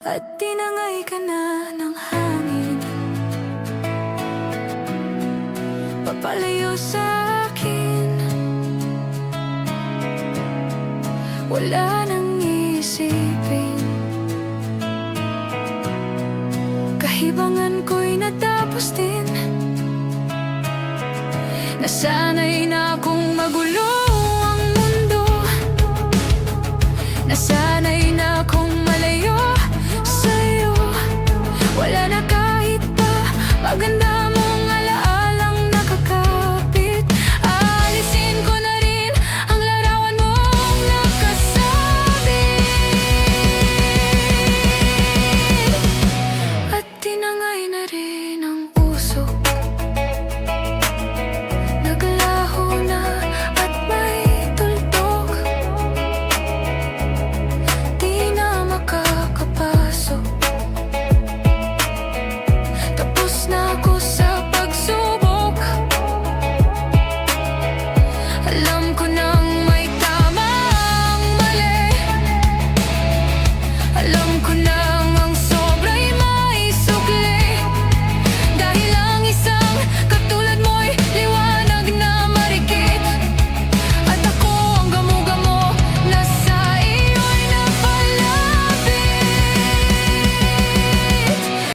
at tinangay ka na ng hangin, papalayo sa akin. Wala nang isipin, kahibangan ko'y natapos din. Nasanay na akong magulo